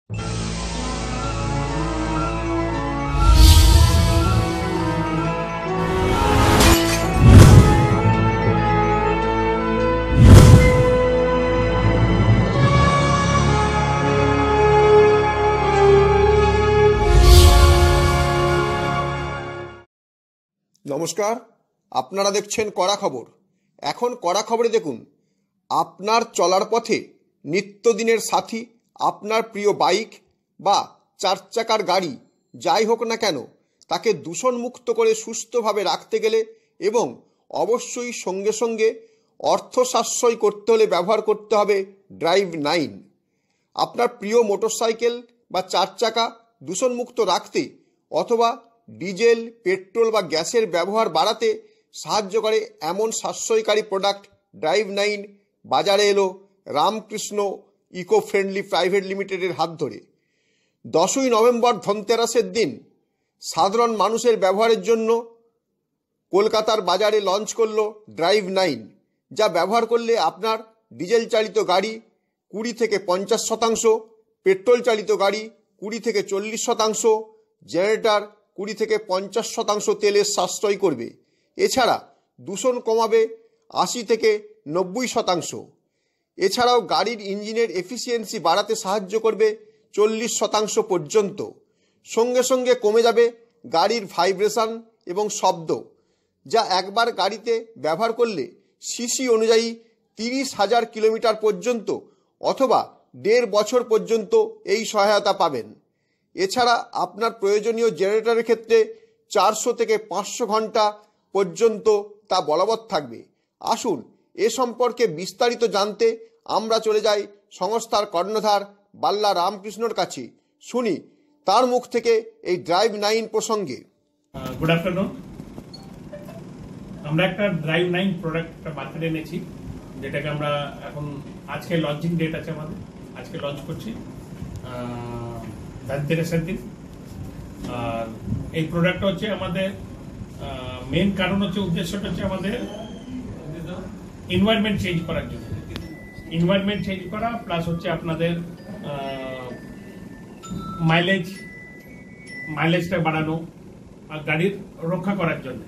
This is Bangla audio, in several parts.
নমস্কার, আপনারা দেখছেন কড়া খবর। এখন কড়া খবরে দেখুন, আপনার চলার পথে নিত্যদিনের সাথী আপনার প্রিয় বাইক বা চার চাকার গাড়ি যাই হোক না কেন, তাকে দূষণমুক্ত করে সুস্থভাবে রাখতে গেলে এবং অবশ্যই সঙ্গে সঙ্গে অর্থ সাশ্রয় করতে হলে ব্যবহার করতে হবে ড্রাইভ9। আপনার প্রিয় মোটরসাইকেল বা চার চাকা দূষণমুক্ত রাখতে অথবা ডিজেল, পেট্রোল বা গ্যাসের ব্যবহার বাড়াতে সাহায্য করে এমন সাশ্রয়কারী প্রোডাক্ট ড্রাইভ9 বাজারে এলো রামকৃষ্ণ ইকো ফ্রেন্ডলি প্রাইভেট লিমিটেডের হাত ধরে। 10ই নভেম্বর ধনতেরাসের দিন সাধারণ মানুষের ব্যবহারের জন্য কলকাতার বাজারে লঞ্চ করলো ড্রাইভ9, যা ব্যবহার করলে আপনার ডিজেল চালিত গাড়ি 20 থেকে 50%, পেট্রোল চালিত গাড়ি 20 থেকে 40%, জেনারেটর 20 থেকে 50% তেলের সাশ্রয় করবে। এছাড়া দূষণ কমাবে 80 থেকে 90%। এছাড়াও গাড়ির ইঞ্জিনের এফিসিয়েন্সি বাড়াতে সাহায্য করবে 40% পর্যন্ত। সঙ্গে সঙ্গে কমে যাবে গাড়ির ভাইব্রেশন এবং শব্দ, যা একবার গাড়িতে ব্যবহার করলে সিসি অনুযায়ী 30,000 কিলোমিটার পর্যন্ত অথবা 1.5 বছর পর্যন্ত এই সহায়তা পাবেন। এছাড়া আপনার প্রয়োজনীয় জেনারেটরের ক্ষেত্রে 400 থেকে 500 ঘন্টা পর্যন্ত তা বলবৎ থাকবে। আসুন এ সম্পর্কে বিস্তারিত জানতে আমরা চলে যাই সংস্থার কর্ণধার বাল্লা রামকৃষ্ণর কাছে, শুনি তার মুখ থেকে এই ড্রাইভ9 প্রসঙ্গে। Good afternoon. আমরা একটা ড্রাইভ9 প্রোডাক্ট মার্কেটে এনেছি, যেটাকে আমরা এখন আজকে লঞ্চিং ডেট আছে আমাদের, আজকে লঞ্চ করছি ধনতেরাসের দিন। আর এই প্রোডাক্টটা হচ্ছে আমাদের মেন কারণ হচ্ছে, উদ্দেশ্যটা হচ্ছে আমাদের এনভায়রনমেন্ট চেঞ্জ করার জন্য, এনভায়রনমেন্ট চেঞ্জ করা প্লাস হচ্ছে আপনাদের মাইলেজটা বাড়ানো আর গাড়ির রক্ষা করার জন্য।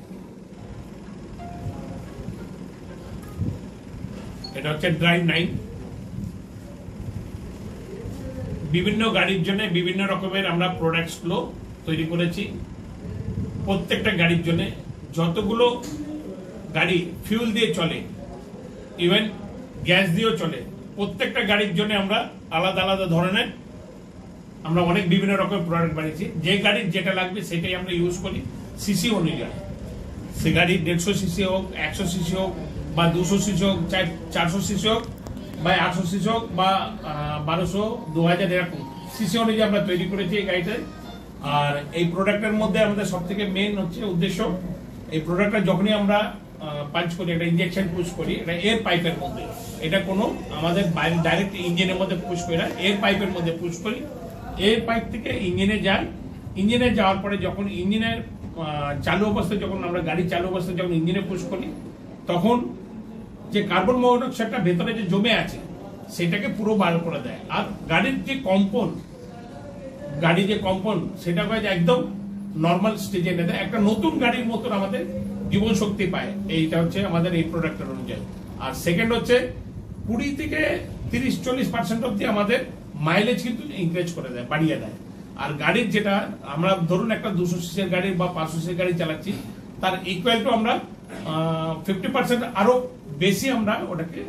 এটা হচ্ছে ড্রাইভ9। বিভিন্ন গাড়ির জন্য বিভিন্ন রকমের আমরা প্রোডাক্টসগুলো তৈরি করেছি। প্রত্যেকটা গাড়ির জন্য, যতগুলো গাড়ি ফিউল দিয়ে চলে, ইভেন গ্যাস দিয়েও চলে, প্রত্যেকটা গাড়ির জন্য আমরা আলাদা আলাদা ধরনের আমরা অনেক বিভিন্ন রকমের প্রোডাক্ট বানিয়েছি। যে গাড়ির যেটা লাগবে সেটাই আমরা ইউজ করি সিসি অনুযায়ী। সে গাড়ির 150 সিসি হোক, 100 সিসি হোক, বা 200 সিসি হোক, 400 সিসি হোক, বা 800 সিসি হোক, বা 1200, 2000 এরকম সিসি অনুযায়ী আমরা তৈরি করেছি এই গাড়িটায়। আর এই প্রোডাক্টের মধ্যে আমাদের সব থেকে মেন হচ্ছে উদ্দেশ্য, এই প্রোডাক্টটা যখনই আমরা পাঞ্চ করি, একটা ইঞ্জেকশন পুশ করি, এটা এয়ার পাইপের মধ্যে, এটা কোনো আমাদের বাইরে ডাইরেক্ট ইঞ্জিনের মধ্যে পুশ করি না, এয়ার পাইপের মধ্যে পুশ করি। এয়ার পাইপ থেকে ইঞ্জিনে যায়, ইঞ্জিনে যাওয়ার পরে যখন ইঞ্জিনের চালু অবস্থায়, যখন আমরা গাড়ি চালু অবস্থায় যখন ইঞ্জিনে পুশ করি, তখন যে কার্বন মনোক্সাইডটা ভেতরে যে জমে আছে সেটাকে পুরো বার করে দেয়। আর গাড়ির যে কম্পন সেটাকে একদম নর্মাল স্টেজে এনে দেয়, একটা নতুন গাড়ির মতন আমাদের জীবন শক্তি পায়। এইটা হচ্ছে আমাদের এই প্রোডাক্টের অনুযায়ী। আর সেকেন্ড হচ্ছে 20 থেকে 30-40% অব্দি আমাদের মাইলেজ কিন্তু ইনক্রিজ করে দেয়, বাড়িয়ে দেয়। আর গাড়ির যেটা আমরা ধরুন একটা 200 সিসির গাড়ি বা 500 সিসির গাড়ি চালাচ্ছি, তার ইকুয়াল টু আমরা 50% আরো বেশি আমরা ওটাকে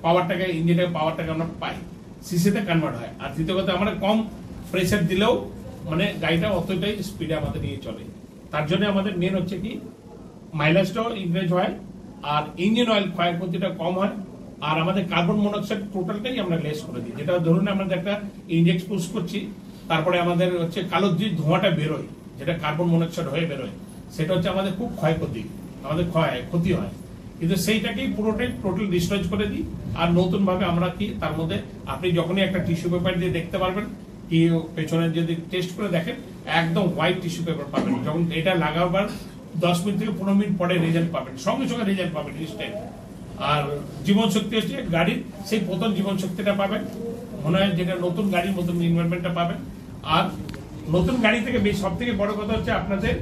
পাওয়ারটাকে, ইঞ্জিনের পাওয়ারটাকে আমরা পাই, সিসিতে কনভার্ট হয়। আর দ্বিতীয় কথা, আমরা কম প্রেসার দিলেও মানে গাড়িটা অতটাই স্পিডে আমাদের নিয়ে চলে। তার জন্য আমাদের মেন হচ্ছে কি মাইলেজটাও ইনক্রিজ হয়, আর ইঞ্জিন অয়েল ক্ষয়ক্ষতিটা কম হয়, আর আমাদের কার্বন মনোক্সাইড টোটালটাই আমরা লেস করে দিই। যেটা ধরুন আমাদের একটা ইঞ্জেক্ট পুশ করছি, তারপরে আমাদের হচ্ছে কালো যে ধোঁয়াটা বেরোয়, যেটা কার্বন মনোক্সাইড হয়ে বেরোয়, সেটা হচ্ছে আমাদের খুব ক্ষয়ক্ষতি, আমাদের ক্ষতি হয়। কিন্তু সেইটাকেই পুরোটাই টোটাল ডিস্ট্রয় করে দিই। আর নতুন ভাবে আমরা কি তার মধ্যে আপনি যখনই একটা টিস্যু পেপার দিয়ে দেখতে পারবেন, কি পেছনে যদি টেস্ট করে দেখেন একদম হোয়াইট টিস্যু পেপার পাবেন। যখন এটা লাগাবার 10 মিনিট থেকে 15 মিনিট পরে রেজাল্ট পাবেন, সঙ্গে সঙ্গে রেজাল্ট পাবেন ইনস্ট্যান্ট। আর জীবন শক্তি হচ্ছে গাড়ির সেই প্রথম জীবন শক্তিটা পাবেন। মনে হয় যেটা নতুন গাড়ির মতন এনভায়রনমেন্টটা পাবেন। আর নতুন গাড়ি থেকে সব থেকে বড় কথা হচ্ছে আপনাদের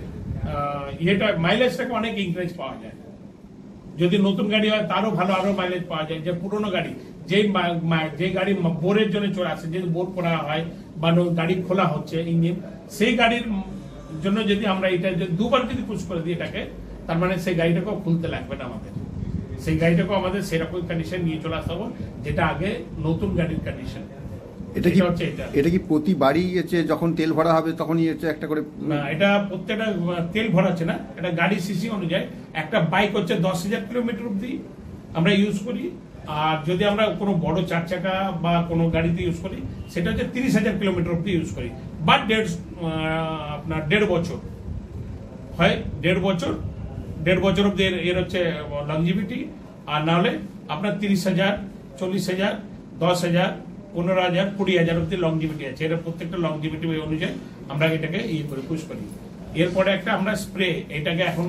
ইয়েটা মাইলেজটাকে অনেক ইনক্রিজ পাওয়া যায়। যদি নতুন গাড়ি হয় তারও ভালো আরো মাইলেজ পাওয়া যায়। যে পুরোনো গাড়ি যে গাড়ি বোরের জন্য চলে আসে, যেহেতু বোর করা হয় বা গাড়ি খোলা হচ্ছে ইঞ্জিন, সেই গাড়ির জন্য যদি আমরা এটা দুবার যদি পুশ করে দিই এটাকে, তার মানে সেই গাড়িটাকেও খুলতে লাগবে না আমাদের। সেই গাড়িটাকেও আমাদের সেরকম কন্ডিশন নিয়ে চলে আসতে হবে যেটা আগে নতুন গাড়ির কন্ডিশন। এটা কি প্রতি বাড়ি যখন তেল ভরা হবে তখনই একটা করে? না, এটা প্রত্যেকটা তেল ভরাচ্ছে না, এটা গাড়ি সিসি অনুযায়ী। একটা বাইক হচ্ছে 10,000 কিলোমিটার অব্দি আমরা ইউজ করি, আর যদি আমরা কোনো বড় 4 চাকা বা কোনো গাড়িতে ইউজ করি সেটা হচ্ছে 30,000 কিলোমিটার অব্দি ইউজ করি। বাট আপনার 1.5 বছর হয়, 1.5 বছর অব্দি এর হচ্ছে লংজিভিটি। আর না হলে আপনার 30,000, 40,000, 10,000, 15,000, 20,000 অব্দি লংজিভিটি আছে। এটা প্রত্যেকটা লংজিভিটি অনুযায়ী আমরা এটাকে করে পুশ করি। এরপরে একটা আমরা স্প্রে, এটাকে এখন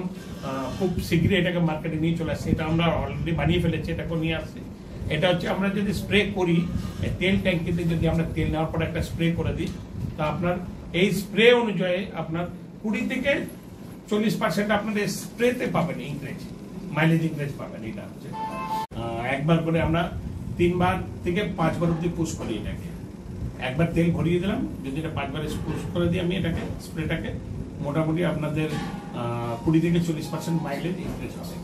খুব শীঘ্রই এটাকে মার্কেটে নিয়ে চলে আসছে। এটা আমরা অলরেডি বানিয়ে ফেলেছি, এটাকে নিয়ে আসছি। এটা হচ্ছে আমরা যদি স্প্রে করি তেল ট্যাঙ্কিতে, যদি আমরা তেল নেওয়ার পরে একটা স্প্রে করে দিই, তা আপনার এই স্প্রে অনুযায়ী আপনার 20 থেকে 40% আপনাদের স্প্রেতে পাবেন ইনক্রিজ, মাইলেজ ইনক্রিজ পাবেন। এটা হচ্ছে একবার করে আমরা 3 বার থেকে 5 বার অব্দি পুশ করি এটাকে। একবার তেল ভরিয়ে দিলাম, যদি এটা 5 বার পুশ করে দিই আমি এটাকে, স্প্রেটাকে, মোটামুটি আপনাদের 20 থেকে 40% মাইলেজ ইনক্রিজ হবে।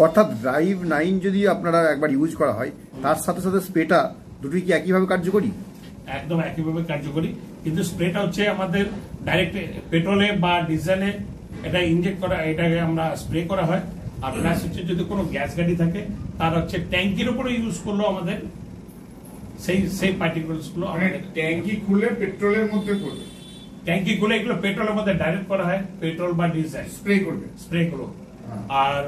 অর্থাৎ ড্রাইভ 9 যদি আপনারা একবার ইউজ করা হয়, তার সাথে সাথে স্প্রেটা দুটোই কি একইভাবে কার্যকরী? একদম একইভাবে কার্যকরী, কিন্তু স্প্রেটা হচ্ছে আমাদের ডাইরেক্ট পেট্রোলে বা ডিজেলে এটা ইনজেক্ট করা, এটাকে আমরা স্প্রে করা হয়। আর প্লাস হচ্ছে যদি কোনো গ্যাস গাড়ি থাকে তার হচ্ছে ট্যাঙ্কির উপরে ইউজ করলো আমাদের সেই পার্টিকুলারস গুলো। ট্যাঙ্কি খুলে পেট্রোলের মধ্যে করবে, ট্যাঙ্কি খুলে এগুলো পেট্রোলের মধ্যে ডাইরেক্ট করা হয়, পেট্রোল বা ডিজেল স্প্রে গুলো। আর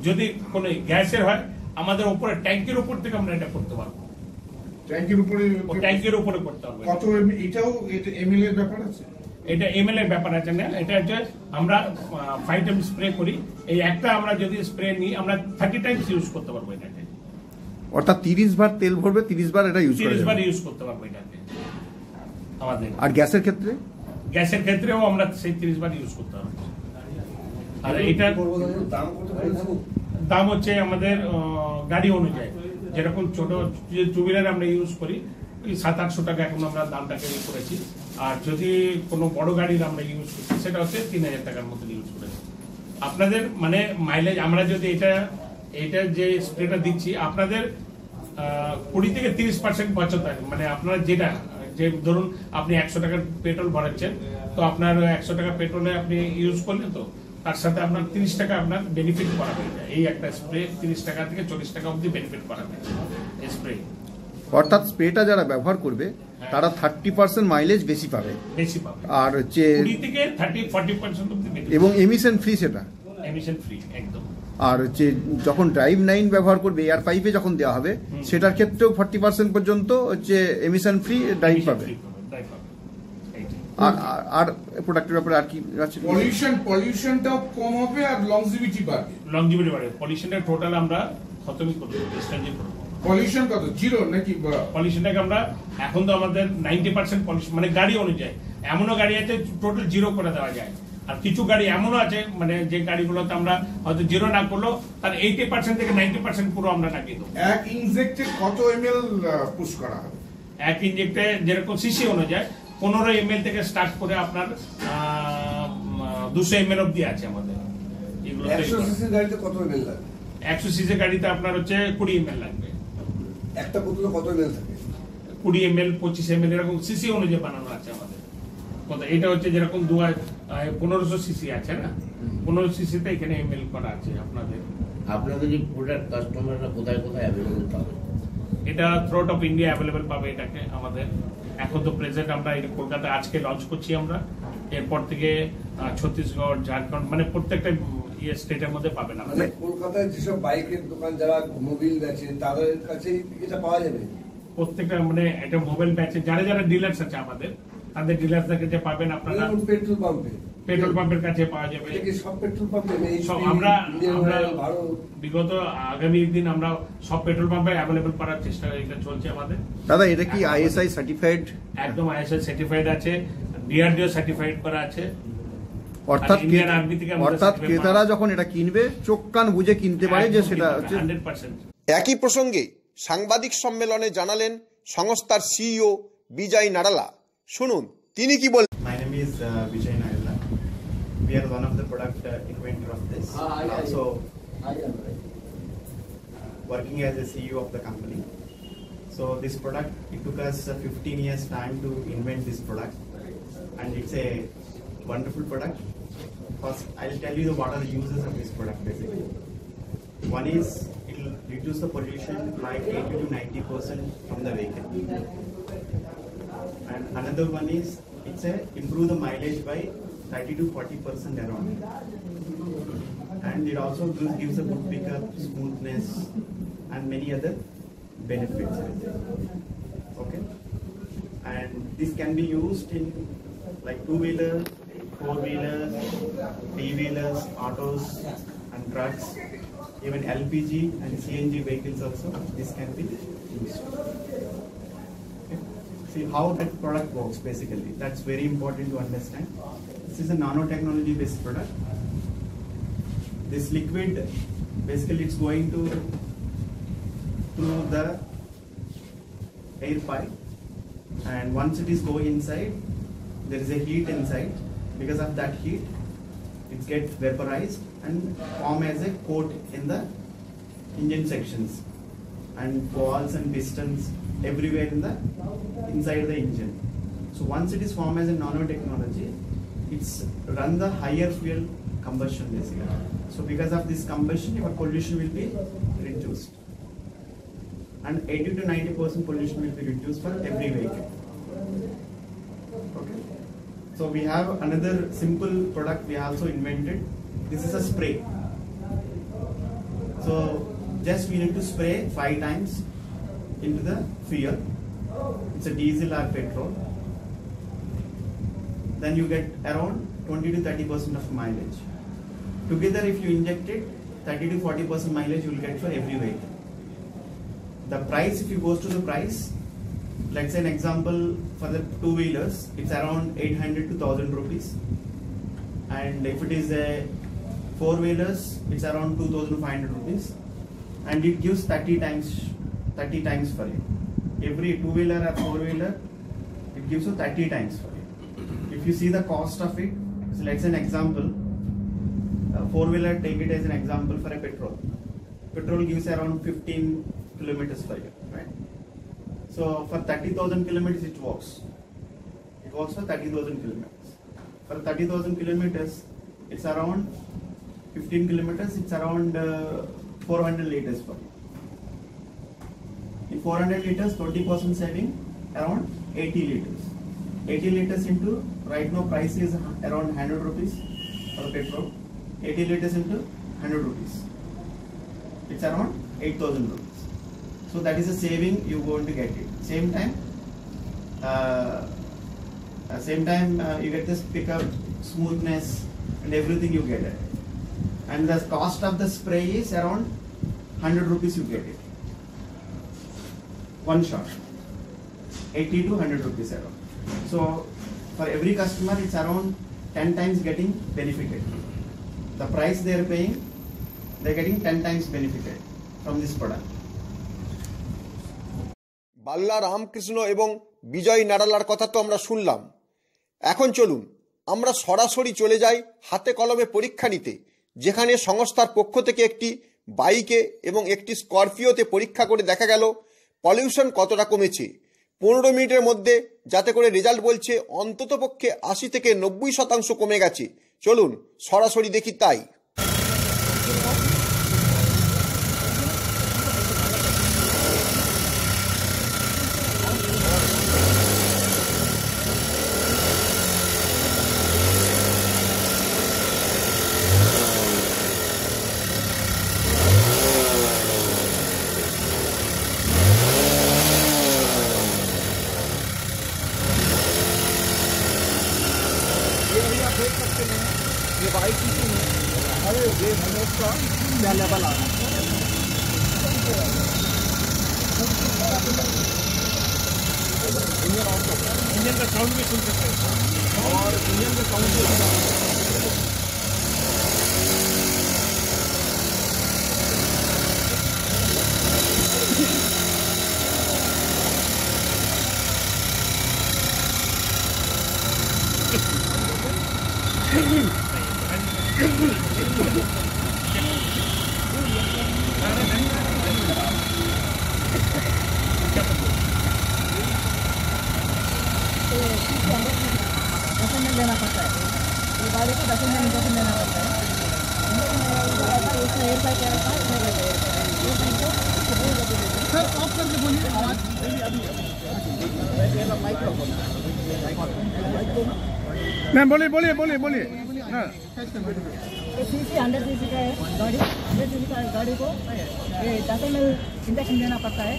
যদি কোনো গ্যাসের হয় আমাদের উপরে ট্যাঙ্কির উপর থেকে আমরা এটা করতে পারবো। ট্যাঙ্কির উপরে করতে হবে। কত এটাও এমএল এর ব্যাপার আছে? এটা এমএল এর ব্যাপার আছে না, এটা হচ্ছে আমরা 5 টাইম স্প্রে করি। এই একটা আমরা যদি স্প্রে নিই আমরা 30 টাইমস ইউজ করতে পারবো এটাকে। অর্থাৎ 30 বার তেল ভরবে, 30 বার এটা ইউজ করা যাবে, 30 বার ইউজ করতে পারবো এটাকে আমাদের। আর গ্যাসের ক্ষেত্রে? গ্যাসের ক্ষেত্রেও আমরা সেই 30 বার ইউজ করতে পারবো। আর এটা দাম হচ্ছে আমাদের গাড়ি অনুযায়ী, যেরকম ছোট টু হুইলার আমরা ইউজ করি 700-800 টাকা এখন আমরা দামটাকে করেছি। আর যদি কোনো বড় গাড়ির আমরা ইউজ করছি সেটা হচ্ছে 3,000 টাকার মতো ইউজ করেছি। আপনাদের মানে মাইলেজ আমরা যদি এটা যে স্প্রেটা দিচ্ছি আপনাদের 20 থেকে 30% বাঁচত থাকে। মানে আপনার যেটা যে ধরুন আপনি 100 টাকার পেট্রোল ভরাচ্ছেন, তো আপনার 100 টাকা পেট্রোলে আপনি ইউজ করলেন, তো তার সাথে আপনার 30 টাকা আপনার বেনিফিট করা হয়ে যায়। এই একটা স্প্রে 30 টাকা থেকে 40 টাকা অব্দি বেনিফিট করা হয় স্প্রে। অর্থাৎ স্প্রেটা যারা ব্যবহার করবে তারা 30% মাইলেজ বেশি পাবে। আর হচ্ছে 20 থেকে 30-40% অব্দি বেনিফিট, এবং এমিশন ফ্রি, সেটা এমিশন ফ্রি একদম। আর হচ্ছে যখন ড্রাইভ 9 ব্যবহার করবে এয়ার পাইপে যখন দেওয়া হবে সেটার ক্ষেত্রেও 40% পর্যন্ত হচ্ছে এমিশন ফ্রি ড্রাইভ পাবে। আর প্রোডাক্টের ব্যাপারে আর কি আছে? পলিউশনটাও কম হবে আর লংজিভিটি বাড়বে। পলিউশনটা টোটাল আমরা খতমই করব, ডিসটেন্স করব। পলিউশন কত? জিরো নাকি? পলিউশনটাকে আমরা এখন তো আমাদের 90% পলিউশন, মানে গাড়ি অনুযায়ী। এমনও গাড়ি আছে টোটাল জিরো করে দেওয়া যায়, আর কিছু গাড়ি এমনও আছে মানে যে গাড়িগুলোতে আমরা হয়তো জিরো না করলো তার 80% থেকে 90% পুরো আমরা লাগিয়ে দেবো। এক ইনজেক্টে কত এমএল পুশ করা হবে? এক ইনজেক্টে যেরকম সিসি অনুযায়ী 15 ml থেকে স্টার্ট করে আপনার 200 ml অব্দি আছে আমাদের। 100 সিসি গাড়িতে কত এমএল লাগবে? 100 সিসি গাড়িতে আপনার হচ্ছে 20 ml লাগবে। একটা বোতলে কত এমএল থাকে? 20 ml, 25 ml এরকম সিসি অনুযায়ী বানানো আছে আমাদের। এটা হচ্ছে যেরকম 1500 সিসি আছে না, 15 সিসিতে এখানে এমএল করা আছে আপনাদের। আপনাদের যে প্রোডাক্ট কাস্টমাররা কোথায় কোথায় অ্যাভেলেবল পাবে? এটা থ্রুআউট অফ ইন্ডিয়া অ্যাভেলেবল পাবে এটাকে আমাদের। এখন তো প্রেজেন্ট আমরা এটা কলকাতা আজকে লঞ্চ করছি আমরা, এরপর থেকে ছত্তিশগড়, ঝাড়খণ্ড, মানে প্রত্যেকটা স্টেটের মধ্যে পাবেন। মানে কলকাতায় যেসব বাইকের দোকান যারা মোবিল বেচে তাদের কাছে এটা পাওয়া যাবে? প্রত্যেকটা মানে এটা মোবাইল বেচে যারা যারা ডিলার্স আছে আমাদের, তাদের ডিলার্সদের কাছে পাবেন আপনারা। পেট্রোল পাম্পে পেট্রোল পাম্পের কাছে পাওয়া যাবে। এটা কি সব পেট্রোল পাম্পে নেই? সব আমরা বিগত আগামী দিন আমরা সব পেট্রোল পাম্পে অ্যাভেলেবল করার চেষ্টা এটা চলছে আমাদের। দাদা এটা কি আইএসআই সার্টিফাইড? একদম আইএসআই সার্টিফাইড আছে, ডিআরডিও সার্টিফাইড করা আছে। অর্থাৎ ইন্ডিয়ান আর্মি থেকে ক্রেতারা যখন এটা কিনবে চোখ কান বুঝে কিনতে পারে যে সেটা হচ্ছে 100%। একই প্রসঙ্গে সাংবাদিক সম্মেলনে জানালেন সংস্থার সিইও বিজয় নাডালা। শুনুন তিনি কি বলেন। My name is Vijay Naila. We are one of the product inventor of this. Also working as a CEO of the company. So this product, it took us 15 years time to invent this product, and it's a wonderful product. First, I'll tell you what are the uses of this product basically. One is it will reduce the pollution by 80 to 90% from the vehicle. And another one is it's a improve the mileage by 30 to 40% around. And it also gives a good pickup, smoothness, and many other benefits. Okay. And this can be used in like 2-wheelers, 4-wheelers, 3-wheelers, autos, and trucks, even LPG and CNG vehicles also. This can be used. See how that product works basically. That's very important to understand. This is a nanotechnology based product. This liquid basically it's going to through the air pipe, and once it is going inside, there is a heat inside. Because of that heat, it gets vaporized and form as a coat in the engine sections and valves and pistons everywhere in the inside the engine. So once it is formed as a nanotechnology, it's run the higher fuel combustion basically. So because of this combustion, your pollution will be reduced, and 80 to 90% pollution will be reduced for every vehicle. Okay. So we have another simple product we also invented. This is a spray. So just we need to spray 5 times into the fuel. It's a diesel or petrol. Then you get around 20 to 30% of mileage. Together if you inject it, 30 to 40% mileage you will get for every vehicle. The price, if you go to the price, let's say an example for the 2-wheelers, it's around 800 to 1000 rupees. And if it is a 4-wheelers, it's around 2500 rupees. And it gives 30 times for you. Every 2-wheeler or 4-wheeler, it gives you 30 times for you. If you see the cost of it, so let's say an example, 4-wheeler, take it as an example for a petrol. Petrol gives around 15 kilometers per year, right? So for 30,000 kilometers it works. It works for 30,000 kilometers. For 30,000 kilometers, it's around 15 kilometers, it's around 400 liters per year. In 400 liters, 20% saving, around 80 liters. 80 liters into, right now price is around 100 rupees for petrol. 80 liters into 100 rupees. It's around 8,000 rupees. So that is a saving you're going to get it. Same time you get this pickup, smoothness, and everything you get it. And the cost of the spray is around 100 rupees you get it. One shot. 80 to 100 rupees around. So for every customer it's around 10 times getting benefited. The price they are paying, they're getting 10 times benefited from this product. Balla Ramakrishna এবং বিজয় নাডালার কথা তো আমরা শুনলাম। এখন চলুন আমরা সরাসরি চলে যাই হাতে কলমে পরীক্ষা নিতে, যেখানে সংস্থার পক্ষ থেকে একটি বাইকে এবং একটি স্করপিওতে পরীক্ষা করে দেখা গেল পলিউশন কতটা কমেছে 15 মিনিটের মধ্যে, যাতে করে রেজাল্ট বলছে অন্ততপক্ষে 80 থেকে 90% কমে গেছে। চলুন সরাসরি দেখি তাই। देख सकते हैं ये YTC में हर वेव मोड का क्या लेवल आ रहा है। इंजन का साउंड भी सुन सकते हैं और इंजन का साउंड भी डॉक्यूमेंट लेना पड़ता है, ये गाड़ी को डॉक्यूमेंट लेना पड़ता है। सर ऑफ करके बोलिए आवाज मैम बोलिए बोलिए बोलिए बोलिए हाँ। सीसी 100 सीसी का है गाड़ी, 100 सीसी का गाड़ी को ये डॉक्यूमेंट इंजेक्शन देना पड़ता है।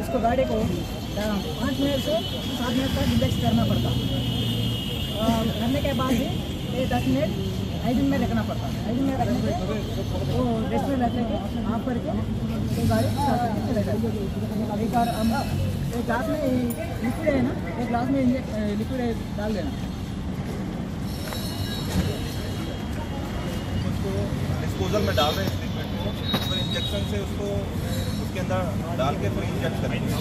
इसको गाड़ी को 5 मिनट से 7 मिनट तक इंजेक्शन करना पड़ता है। करने के बाद ही ये 10 मिनट 5 दिन में रखना पड़ता है। 5 दिन में रखने के वो रेस्ट में रखने के ऑफ करके तो गाड़ी चले जाती है। एक बार हम एक ग्लास में लिक्विड है ना, एक ग्लास में लिक्विड डाल देना। डिस्पोजल में डाल रहे हैं लिक्विड को, फिर इंजेक्शन से उसको उसके अंदर डाल के फिर इंजेक्ट करेंगे।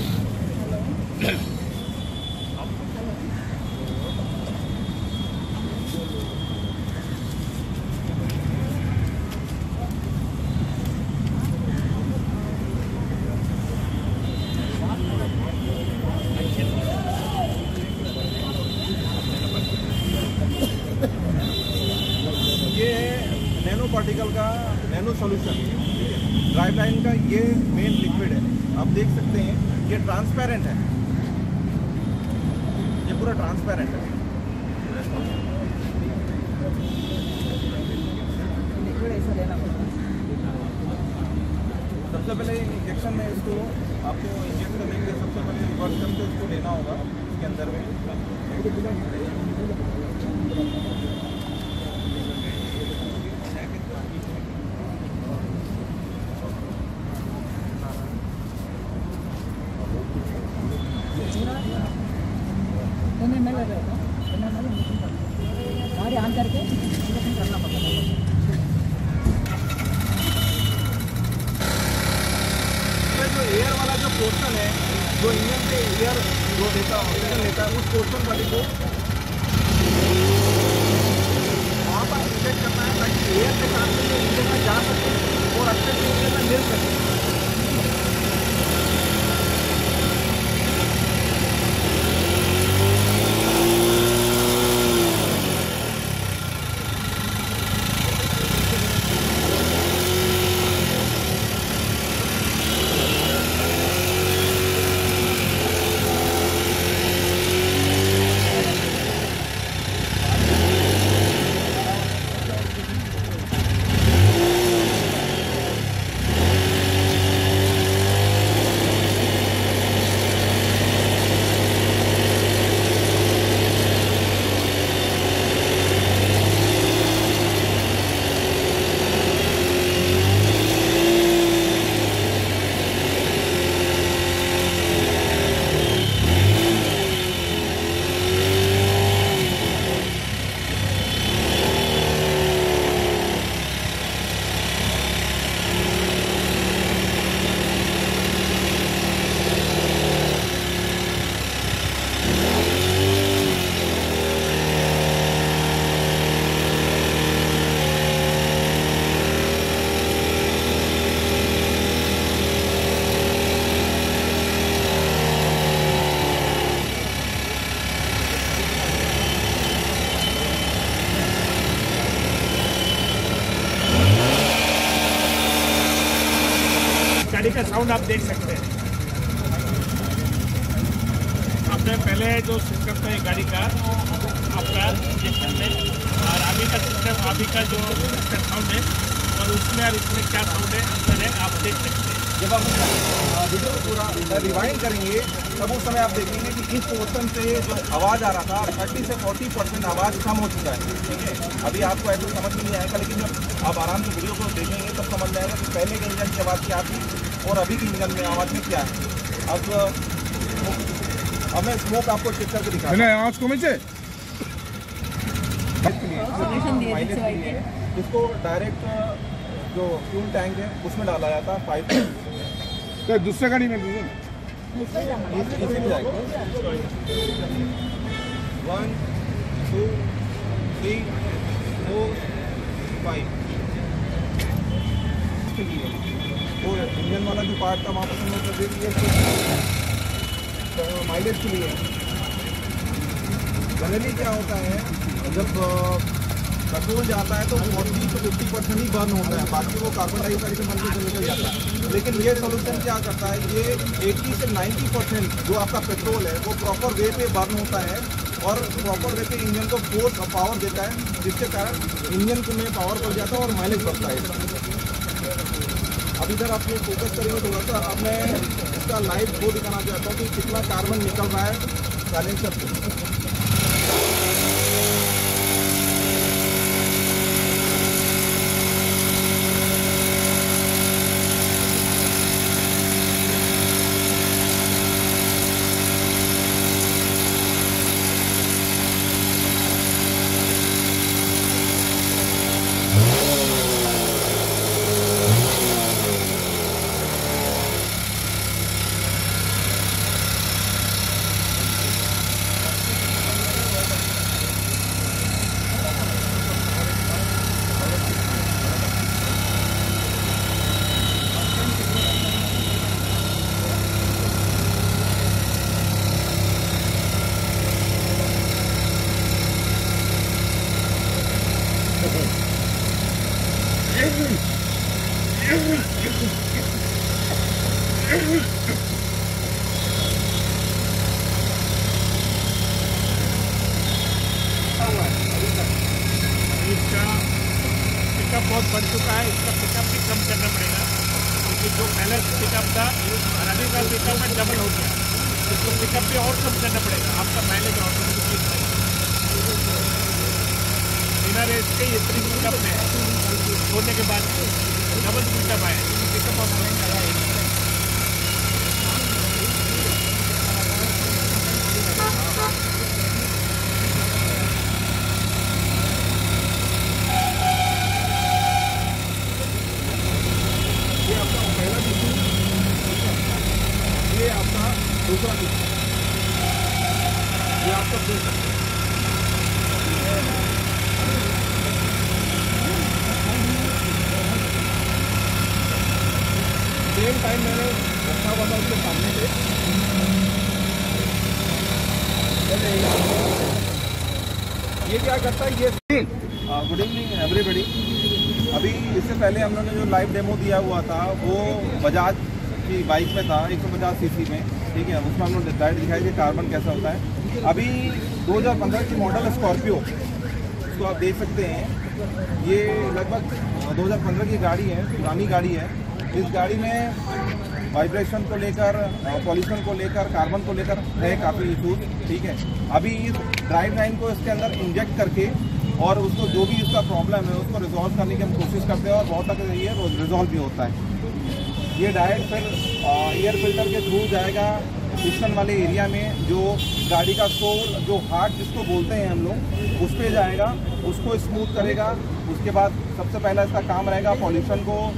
पार्टिकल का नैनो सॉल्यूशन, ड्राइव लाइन का ये मेन लिक्विड है। आप देख सकते हैं ये ट्रांसपेरेंट है, ये पूरा ट्रांसपेरेंट है। सबसे पहले इंजेक्शन में इसको आपको इंजेक्ट करने के लिए सबसे पहले रिवर्स करके उसको लेना होगा इसके अंदर में। गाड़ी ऑन करके इंजेक्शन करना पड़ता है। जो एयर वाला जो पोर्शन है, जो इंजन से एयर जो देता ऑक्सीजन लेता है, उस पोर्शन वाले को वहाँ पर इंजेक्ट करना है ताकि एयर के साथ में इंजन में जा सके और अच्छे से इंजन में मिल सके। गाड़ी का साउंड आप देख सकते हैं। आपने पहले जो सिस्टम था गाड़ी का आपका इंजेक्शन में, और अभी का सिस्टम अभी का जो साउंड है और उसमें और इसमें क्या साउंड है अंतर है आप देख सकते हैं। जब आप वीडियो पूरा रिवाइंड करेंगे तब उस समय आप देखेंगे कि इस पोर्शन से जो आवाज़ आ रहा था 30 से 40% आवाज़ कम हो चुका है। ठीक है, अभी आपको ऐसे समझ में नहीं आएगा, लेकिन जब आप आराम से वीडियो को देखेंगे तब समझ में आएगा कि पहले के इंजन की आवाज़ क्या थी और अभी की इंजन में आवाज़ में क्या है। अब मैं स्मोक आपको चेक करके दिखा आवाज कमेছে इसको डायरेक्ट जो फ्यूल टैंक है उसमें डाला जाता है पाइप। तो दूसरे गाड़ी में इसी में जाएगा 1 2 3 4 5 वो इंजन वाला जो पार्ट था वहाँ पर हमने कर दिया तो माइलेज के लिए। जनरली क्या होता है जब पेट्रोल जाता है तो 40 से 50% ही बर्न होता है, बाकी वो कार्बन डाइऑक्साइड के बनने से निकल जाता है। लेकिन ये सोल्यूशन क्या करता है, ये 80 से 90% जो आपका पेट्रोल है वो प्रॉपर वे पे बर्न होता है और प्रॉपर वे पे इंजन को फोर्स और पावर देता है, जिसके कारण इंजन में पावर बढ़ जाता है और माइलेज बढ़ता है। अब इधर आप ये फोकस करेंगे थोड़ा सा, अब मैं इसका लाइव वो दिखाना चाहता हूँ कि कितना कार्बन निकल रहा है साइलेंसर से। इसका पिकअप बहुत बढ़ चुका है, इसका पिकअप भी कम करना पड़ेगा क्योंकि जो पहले पिकअप था और अभी का पिकअप में डबल हो गया, इसको पिकअप भी और कम करना पड़ेगा, आपका माइलेज ऑटोमेटिकली बिना रेस के इतनी पिकअप में होने के बाद डबल पिकअप आए, पिकअप ऑफ ये आपका दूसरा पीस, ये आपका सेम टाइम मैंने रखा हुआ था उसके सामने से। ये क्या करता है, ये गुड इवनिंग एवरीबडी। अभी इससे पहले हम लोगों ने जो लाइव डेमो दिया हुआ था वो बजाज की बाइक में था 150 सीसी में, ठीक है, उसमें हम लोग डायरेक्ट दिखाई कि कार्बन कैसा होता है। अभी 2015 की मॉडल स्कॉर्पियो, इसको आप देख सकते हैं, ये लगभग 2015 की गाड़ी है, पुरानी गाड़ी है। इस गाड़ी में वाइब्रेशन को लेकर, पॉल्यूशन को लेकर, कार्बन को लेकर है काफ़ी इशूज, ठीक है। अभी इस ड्राइव लाइन को इसके अंदर इंजेक्ट करके और उसको जो भी इसका प्रॉब्लम है उसको रिजॉल्व करने की हम कोशिश करते हैं और बहुत तक ये रिजॉल्व भी होता है। ये डायरेक्ट फिर एयर फिल्टर के थ्रू जाएगा पिस्टन वाले एरिया में, जो गाड़ी का सोल, जो हार्ट जिसको बोलते हैं हम लोग, उस पर जाएगा, उसको स्मूथ करेगा। उसके बाद सबसे पहला इसका काम रहेगा पॉल्यूशन को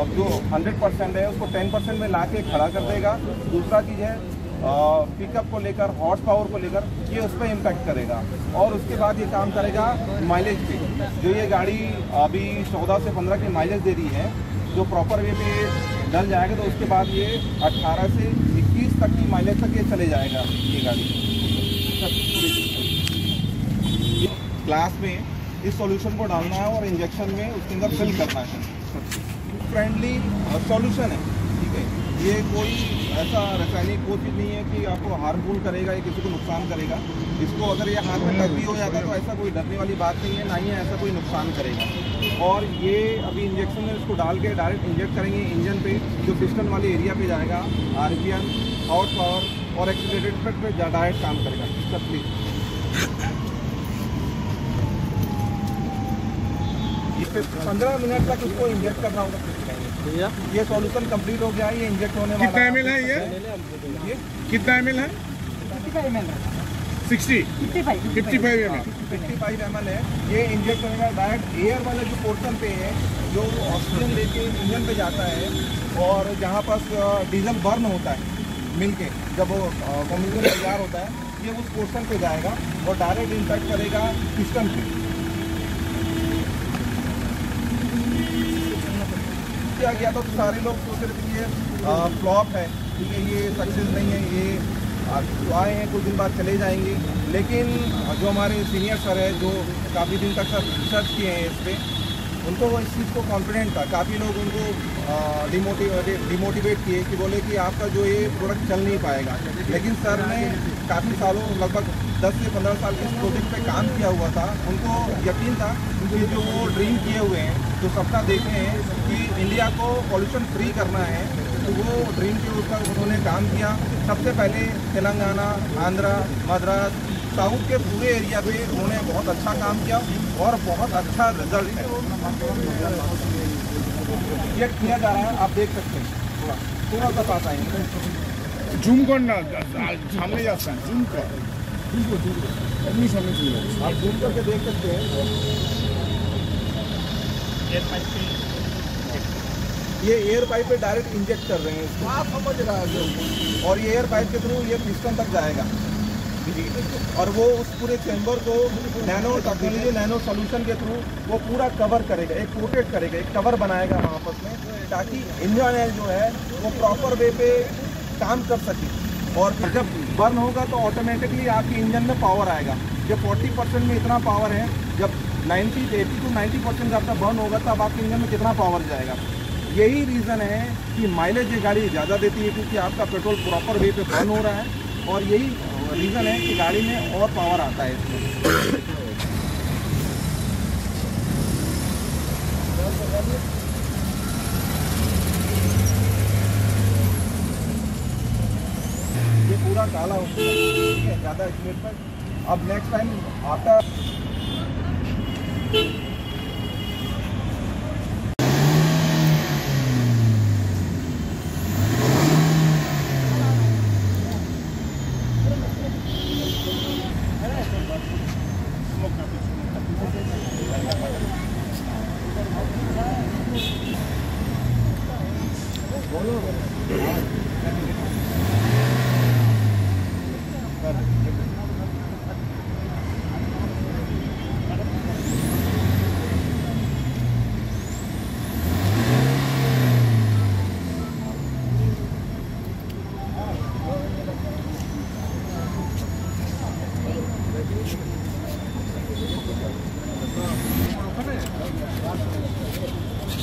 जो 100% है उसको 10% में ला के खड़ा कर देगा। दूसरा चीज़ है पिकअप को लेकर, हॉर्स पावर को लेकर, ये उस पर इम्पैक्ट करेगा। और उसके बाद ये काम करेगा माइलेज पे, जो ये गाड़ी अभी 14 से 15 की माइलेज दे रही है, जो प्रॉपर वे पे डल जाएगा तो उसके बाद ये 18 से 21 तक की माइलेज तक ये चले जाएगा ये गाड़ी। ग्लास में इस सॉल्यूशन को डालना है और इंजेक्शन में उसके अंदर फिल करना है। फ्रेंडली सॉल्यूशन है, ठीक है। ये कोई ऐसा रासायनिक कोई चीज़ नहीं है कि आपको हार्मफुल करेगा या किसी को नुकसान करेगा। इसको अगर ये हाथ में टच भी हो जाता है तो ऐसा कोई डरने वाली बात नहीं है, ना ही ऐसा कोई नुकसान करेगा। और ये अभी इंजेक्शन में इसको डाल के डायरेक्ट इंजेक्ट करेंगे इंजन पे, जो पिस्टन वाले एरिया पे जाएगा। आरपीएम, हॉट पावर और एक्सीलरेटर पे डायरेक्ट काम करेगा। सर प्लीज, इस पे 15 मिनट तक इसको इंजेक्ट करना होगा। ये सॉल्यूशन कंप्लीट हो गया, ये इंजेक्ट होने वाला। कितना ml है ये कितना ml है? 55 ml है। ये इंजेक्ट होने का डायरेक्ट एयर वाला जो पोर्शन पे है, जो ऑक्सीजन लेके इंजन पे जाता है और जहाँ पास डीजल बर्न होता है मिलके, जब वो कम्युनिकेशन तैयार होता है, ये उस पोर्शन पे जाएगा और डायरेक्ट इंपैक्ट करेगा पिस्टन पे। क्या किया तो सारे लोग सोच रहे थे ये फ्लॉप है, ठीक है, ये सक्सेस नहीं है, ये आए हैं कुछ दिन बाद चले जाएंगे। लेकिन जो हमारे सीनियर सर है, जो काफ़ी दिन तक सर रिसर्च किए हैं इस पर, उनको वो इस चीज़ को कॉन्फिडेंट था। काफ़ी लोग उनको डिमोटिवेट किए कि बोले कि आपका जो ये प्रोडक्ट चल नहीं पाएगा। लेकिन सर ने काफ़ी सालों, लगभग 10 से 15 साल इस प्रोजेक्ट पे काम किया हुआ था। उनको यकीन था कि जो वो ड्रीम किए हुए हैं, जो सपना देखे हैं कि इंडिया को पॉल्यूशन फ्री करना है, तो वो ड्रीम के ऊपर उन्होंने काम किया। सबसे पहले तेलंगाना, आंध्रा, मद्रास, साउथ के पूरे एरिया पे उन्होंने बहुत अच्छा काम किया और बहुत अच्छा रिजल्ट है। ये किया जा रहा है, आप देख सकते हैं। थोड़ा सा पास आएंगे, जूम करना, सामने जाता है, जूम कर, अपनी सामने चल रहा है, आप जूम करके देख सकते हैं। ये एयर पाइप पे डायरेक्ट इंजेक्ट कर रहे हैं इसको, आप समझ रहा है। और ये एयर पाइप के थ्रू ये पिस्टन तक जाएगा और वो उस पूरे चैम्बर को नैनो टेक्नोलॉजी, नैनो सॉल्यूशन के थ्रू वो पूरा कवर करेगा, एक कोटेड करेगा, एक कवर बनाएगा वहाँ आपस में, ताकि इंजन ऑयल जो है वो प्रॉपर वे पे काम कर सके। और जब बर्न होगा तो ऑटोमेटिकली आपके इंजन में पावर आएगा। जब 40% में इतना पावर है, जब 80 to 90% जब आपका बर्न होगा तब आपके इंजन में कितना पावर जाएगा। यही रीज़न है कि माइलेज ये गाड़ी ज़्यादा देती है, क्योंकि आपका पेट्रोल प्रॉपर वे पे बर्न हो रहा है। और यही रीज़न है कि गाड़ी में और पावर आता है इसमें। ये पूरा काला हो गया, ठीक है, ज़्यादा स्पीड पर। अब नेक्स्ट टाइम आपका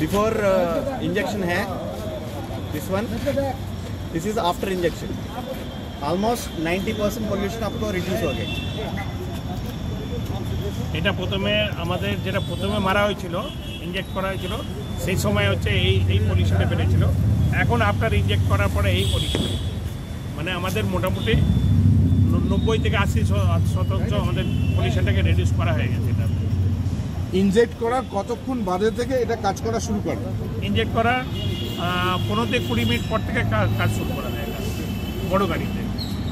Before injection है this one, this is after injection. Almost 90% pollution आपको reduce हो गया। এটা প্রথমে আমাদের যেটা প্রথমে মারা হয়েছিল, ইনজেক্ট করা হয়েছিল, সেই সময় হচ্ছে এই পলিউশনে বেড়েছিল। এখন আফটার ইনজেক্ট করার পরে এই পলিউশন, মানে আমাদের মোটামুটি 90 থেকে 80% আমাদের পলিউশনটাকে রিডিউস করা হয়ে গেছে। এটা ইনজেক্ট করার কতক্ষণ বাদে থেকে এটা কাজ করা শুরু করে? ইনজেক্ট করা 15 থেকে 20 মিনিট পর থেকে কাজ শুরু করা যায় বড় গাড়িতে।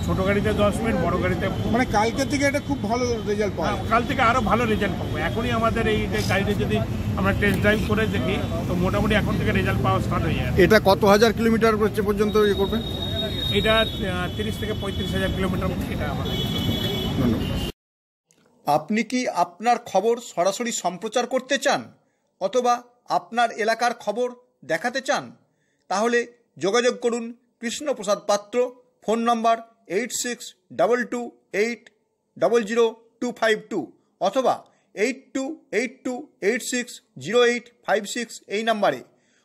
ছোট গাড়িতে 10 মিনিট, বড় গাড়িতে, মানে কালকে থেকে এটা খুব ভালো রেজাল্ট পাওয়া যায়। কাল থেকে আরো ভালো রেজাল্ট পাবো। এখনই আমাদের এই গাড়িতে যদি আমরা টেস্ট ড্রাইভ করে দেখি তো মোটামুটি এখন থেকে রেজাল্ট পাওয়া স্টার্ট হয়ে যাবে। এটা কত হাজার কিলোমিটার পর্যন্ত ইয়ে করবে? এটা 30 থেকে 35,000 কিলোমিটার মধ্যে এটা আমাদের। ধন্যবাদ। আপনি কি আপনার খবর সরাসরি সম্প্রচার করতে চান অথবা আপনার এলাকার খবর দেখাতে চান? তাহলে যোগাযোগ করুন কৃষ্ণপ্রসাদ পাত্র, ফোন নম্বর 8622800252 অথবা 8282860856 এই নাম্বারে,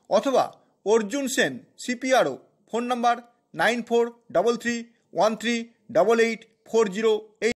অথবা অর্জুন সেন সিপিআরও, ফোন নম্বর 9433138840।